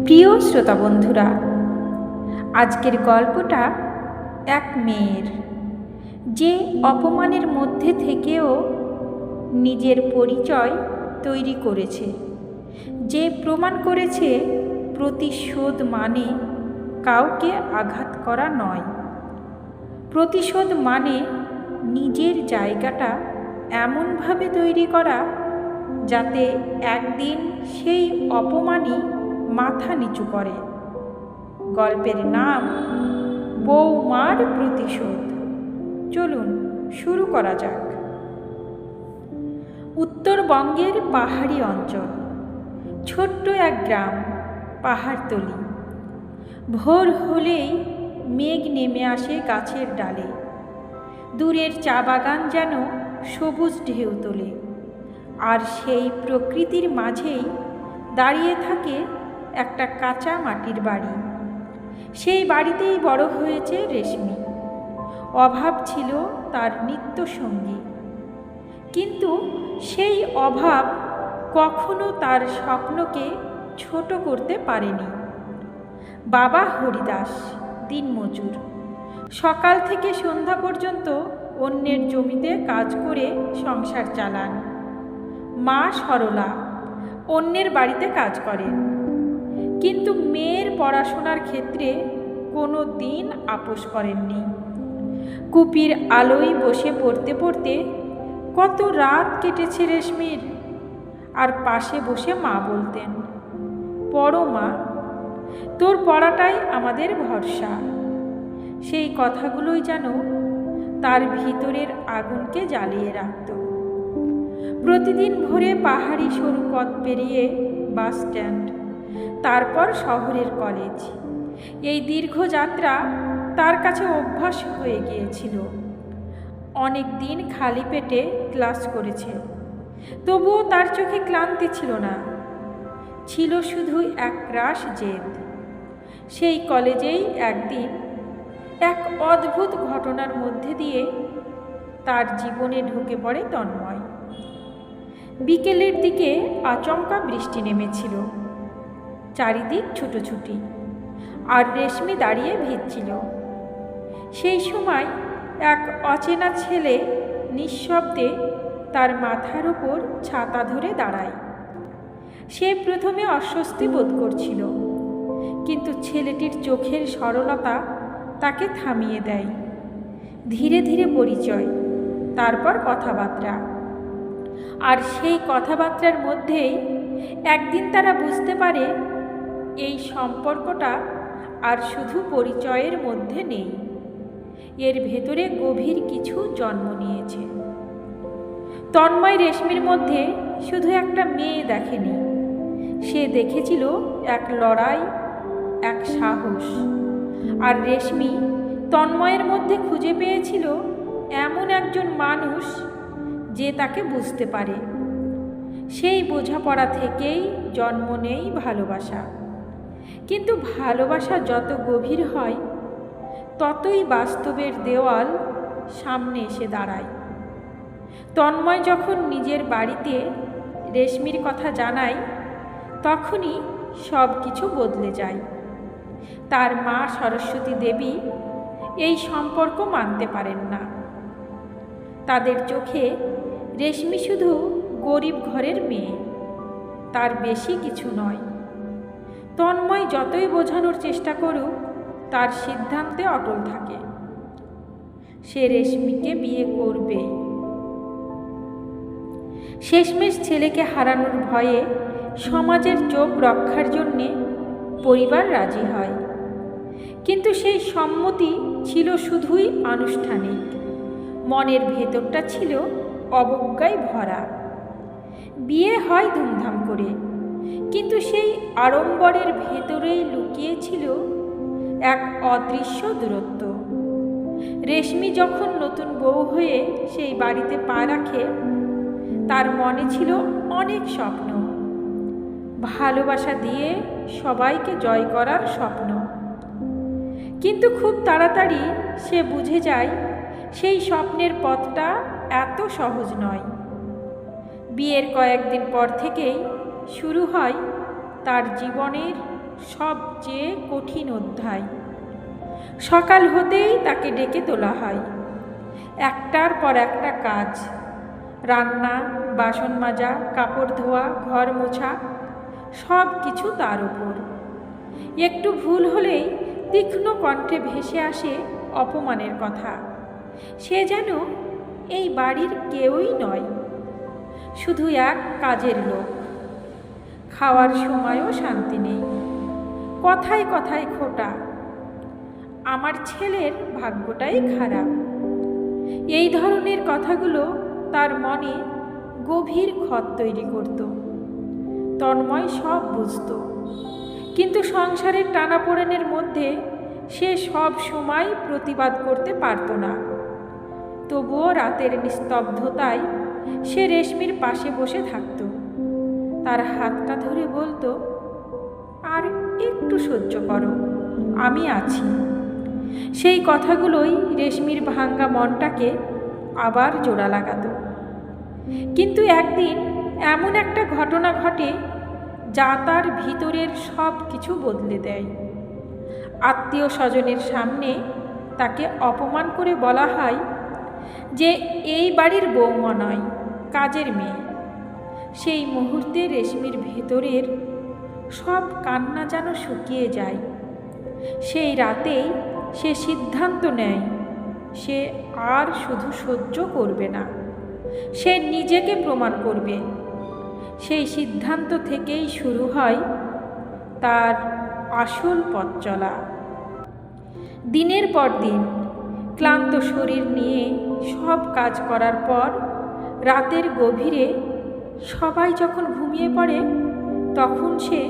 প্রিয় শ্রোতা বন্ধুরা, আজকের গল্পটা এক মেয়ের, যে অপমানের মধ্যে থেকেও নিজের পরিচয় তৈরি করেছে, যে প্রমাণ করেছে প্রতিশোধ মানে কাউকে আঘাত করা নয়। প্রতিশোধ মানে নিজের জায়গাটা এমনভাবে তৈরি করা যাতে একদিন সেই অপমানই মাথা নিচু করে। গল্পের নাম বৌমার প্রতিশোধ। চলুন শুরু করা যাক। উত্তরবঙ্গের পাহাড়ি অঞ্চল, ছোট্ট এক গ্রাম, পাহাড়তলি। ভোর হলেই মেঘ নেমে আসে গাছের ডালে, দূরের চা বাগান যেন সবুজ ঢেউ তোলে, আর সেই প্রকৃতির মাঝেই দাঁড়িয়ে থাকে একটা কাঁচা মাটির বাড়ি। সেই বাড়িতেই বড় হয়েছে রেশমি। অভাব ছিল তার নিত্যসঙ্গী, কিন্তু সেই অভাব কখনো তার স্বপ্নকে ছোট করতে পারেনি। বাবা হরিদাস দিনমজুর, সকাল থেকে সন্ধ্যা পর্যন্ত অন্যের জমিতে কাজ করে সংসার চালান। মা সরলা অন্যের বাড়িতে কাজ করেন, কিন্তু মেয়ের পড়াশোনার ক্ষেত্রে কোনো দিন আপোস করেননি। কুপির আলোয় বসে পড়তে পড়তে কত রাত কেটেছে রেশমির। আর পাশে বসে মা বলতেন, পড়ো মা, তোর পড়াটাই আমাদের ভরসা। সেই কথাগুলোই যেন তার ভিতরের আগুনকে জ্বালিয়ে রাখত। প্রতিদিন ভোরে পাহাড়ি সরু পথ পেরিয়ে বাস স্ট্যান্ড, তারপর শহরের কলেজ। এই দীর্ঘ যাত্রা তার কাছে অভ্যাস হয়ে গিয়েছিল। অনেক দিন খালি পেটে ক্লাস করেছে, তবুও তার চোখে ক্লান্তি ছিল না, ছিল শুধু একরাশ জেদ। সেই কলেজেই একদিন এক অদ্ভুত ঘটনার মধ্যে দিয়ে তার জীবনে ঢুকে পড়ে তন্ময়। বিকেলের দিকে আচমকা বৃষ্টি নেমেছিল, চারিদিক ছুটোছুটি, আর রেশমি দাঁড়িয়ে ভিজছিল। সেই সময় এক অচেনা ছেলে নিঃশব্দে তার মাথার ওপর ছাতা ধরে দাঁড়ায়। সে প্রথমে অস্বস্তি বোধ করছিল, কিন্তু ছেলেটির চোখের সরলতা তাকে থামিয়ে দেয়। ধীরে ধীরে পরিচয়, তারপর কথাবার্তা। আর সেই কথাবার্তার মধ্যেই একদিন তারা বুঝতে পারে এই সম্পর্কটা আর শুধু পরিচয়ের মধ্যে নেই, এর ভেতরে গভীর কিছু জন্ম নিয়েছে। তন্ময় রেশমির মধ্যে শুধু একটা মেয়ে দেখেনি, সে দেখেছিল এক লড়াই, এক সাহস। আর রেশমি তন্ময়ের মধ্যে খুঁজে পেয়েছিল এমন একজন মানুষ যে তাকে বুঝতে পারে। সেই বোঝাপড়া থেকেই জন্ম নেয় ভালোবাসা। কিন্তু ভালোবাসা যত গভীর হয়, ততই বাস্তবের দেওয়াল সামনে এসে দাঁড়ায়। তন্ময় যখন নিজের বাড়িতে রেশমির কথা জানায়, তখনই সব কিছু বদলে যায়। তার মা সরস্বতী দেবী এই সম্পর্ক মানতে পারেন না। তাদের চোখে রেশমি শুধু গরিব ঘরের মেয়ে, তার বেশি কিছু নয়। তন্ময় যতই বোঝানোর চেষ্টা করুক, তার সিদ্ধান্তে অটল থাকে, সে রেশমিকে বিয়ে করবেই। শেষমেশ ছেলেকে হারানোর ভয়ে সমাজের চোখ রক্ষার জন্যে পরিবার রাজি হয়, কিন্তু সেই সম্মতি ছিল শুধুই আনুষ্ঠানিক। মনের ভেতরটা ছিল অবজ্ঞায় ভরা। বিয়ে হয় ধুমধাম করে, কিন্তু সেই আড়ম্বরের ভেতরেই লুকিয়ে ছিল এক অদৃশ্য দূরত্ব। রেশমি যখন নতুন বউ হয়ে সেই বাড়িতে পা রাখে, তার মনে ছিল অনেক স্বপ্ন, ভালোবাসা দিয়ে সবাইকে জয় করার স্বপ্ন। কিন্তু খুব তাড়াতাড়ি সে বুঝে যায় সেই স্বপ্নের পথটা এত সহজ নয়। বিয়ের কয়েকদিন পর থেকেই শুরু হয় তার জীবনের সবচেয়ে কঠিন অধ্যায়। সকাল হতেই তাকে ডেকে তোলা হয়। একটার পর একটা কাজ, রান্না, বাসন মাজা, কাপড় ধোয়া, ঘর মোছা, সব কিছু তার উপর। একটু ভুল হলেই তীক্ষ্ণ কণ্ঠে ভেসে আসে অপমানের কথা। সে যেন এই বাড়ির কেউই নয়, শুধু এক কাজের লোক। খাওয়ার সময়ও শান্তি নেই, কথায় কথায় খোটা। আমার ছেলের ভাগ্যটাই খারাপ। এই ধরনের কথাগুলো তার মনে গভীর ক্ষত তৈরি করত। তন্ময় সব বুঝত, কিন্তু সংসারের টানাপোড়েনের মধ্যে সে সব সময় প্রতিবাদ করতে পারত না। তবুও রাতের নিস্তব্ধতায় সে রেশমির পাশে বসে থাকত, তার হাতটা ধরে বলতো, আর একটু সহ্য করো, আমি আছি। সেই কথাগুলোই রেশমির ভাঙ্গা মনটাকে আবার জোড়া লাগাতো। কিন্তু একদিন এমন একটা ঘটনা ঘটে যা তার ভিতরের সব কিছু বদলে দেয়। আত্মীয় স্বজনের সামনে তাকে অপমান করে বলা হয় যে এই বাড়ির বৌমা নয়, কাজের মেয়ে। সেই মুহূর্তে রেশমির ভেতরের সব কান্না যেন শুকিয়ে যায়। সেই রাতেই সে সিদ্ধান্ত নেয়, সে আর শুধু সহ্য করবে না, সে নিজেকে প্রমাণ করবে। সেই সিদ্ধান্ত থেকেই শুরু হয় তার আসল পথ চলা। দিনের পর দিন ক্লান্ত শরীর নিয়ে সব কাজ করার পর রাতের গভীরে সবাই যখন ঘুমিয়ে পড়ে, তখন সে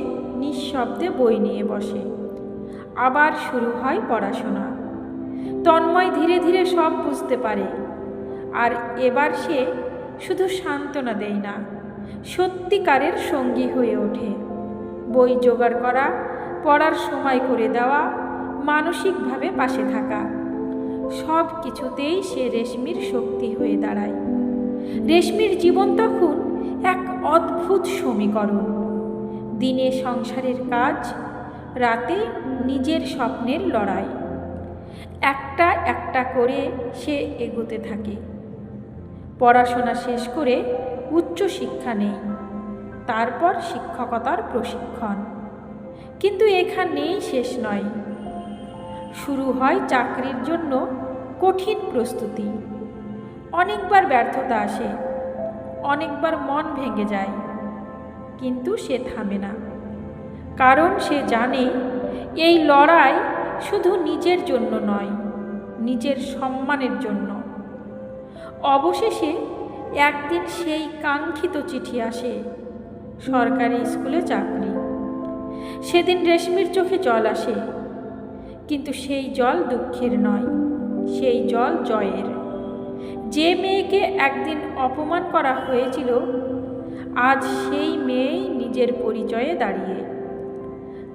নিঃশব্দে বই নিয়ে বসে। আবার শুরু হয় পড়াশোনা। তন্ময় ধীরে ধীরে সব বুঝতে পারে, আর এবার সে শুধু সান্ত্বনা দেয় না, সত্যিকারের সঙ্গী হয়ে ওঠে। বই জোগাড় করা, পড়ার সময় করে দেওয়া, মানসিকভাবে পাশে থাকা, সব কিছুতেই সে রেশমির শক্তি হয়ে দাঁড়ায়। রেশমির জীবন তখন এক অদ্ভুত সমীকরণ। দিনে সংসারের কাজ, রাতে নিজের স্বপ্নের লড়াই। একটা একটা করে সে এগোতে থাকে। পড়াশোনা শেষ করে উচ্চ শিক্ষা নেই, তারপর শিক্ষকতার প্রশিক্ষণ। কিন্তু এখানেই শেষ নয়, শুরু হয় চাকরির জন্য কঠিন প্রস্তুতি। অনেকবার ব্যর্থতা আসে, অনেকবার মন ভেঙে যায়, কিন্তু সে থামে না। কারণ সে জানে এই লড়াই শুধু নিজের জন্য নয়, নিজের সম্মানের জন্য। অবশেষে একদিন সেই কাঙ্ক্ষিত চিঠি আসে, সরকারি স্কুলে চাকরি। সেদিন রেশমির চোখে জল আসে, কিন্তু সেই জল দুঃখের নয়, সেই জল জয়ের। যে মেয়েকে একদিন অপমান করা হয়েছিল, আজ সেই মেয়েই নিজের পরিচয়ে দাঁড়িয়ে।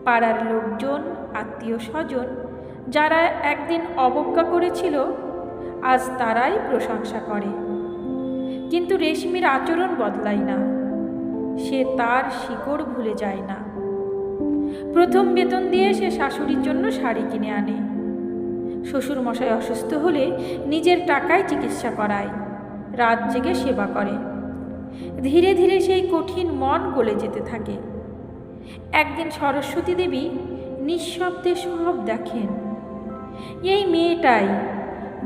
পাড়ার লোকজন, আত্মীয় স্বজন যারা একদিন অবজ্ঞা করেছিল, আজ তারাই প্রশংসা করে। কিন্তু রেশমির আচরণ বদলায় না, সে তার শিকড় ভুলে যায় না। প্রথম বেতন দিয়ে সে শাশুড়ির জন্য শাড়ি কিনে আনে। শ্বশুরমশাই অসুস্থ হলে নিজের টাকায় চিকিৎসা করায়, রাত জেগে সেবা করে। ধীরে ধীরে সেই কঠিন মন গলে যেতে থাকে। একদিন সরস্বতী দেবী নিঃশব্দে সব দেখেন। এই মেয়েটাই,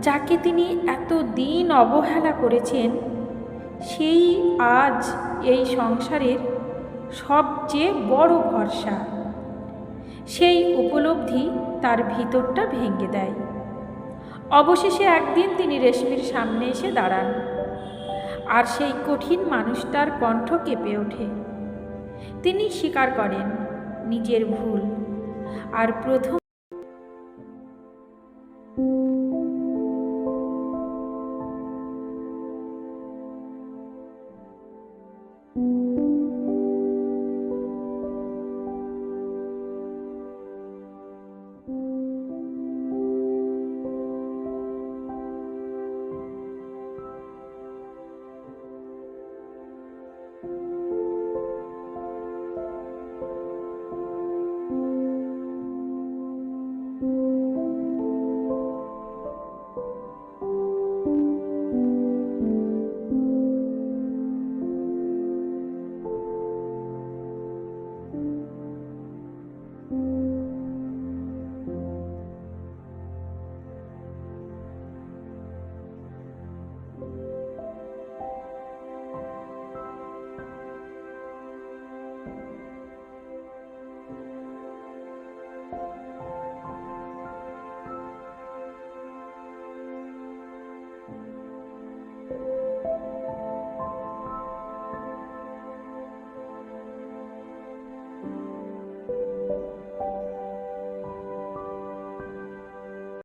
যাকে তিনি এত দিন অবহেলা করেছেন, সেই আজ এই সংসারের সবচেয়ে বড় ভরসা। সেই উপলব্ধি তার ভিতরটা ভেঙে দেয়। অবশেষে একদিন তিনি রেশমির সামনে এসে দাঁড়ান, আর সেই কঠিন মানুষটার কণ্ঠ কেঁপে ওঠে। তিনি স্বীকার করেন নিজের ভুল, আর প্রথম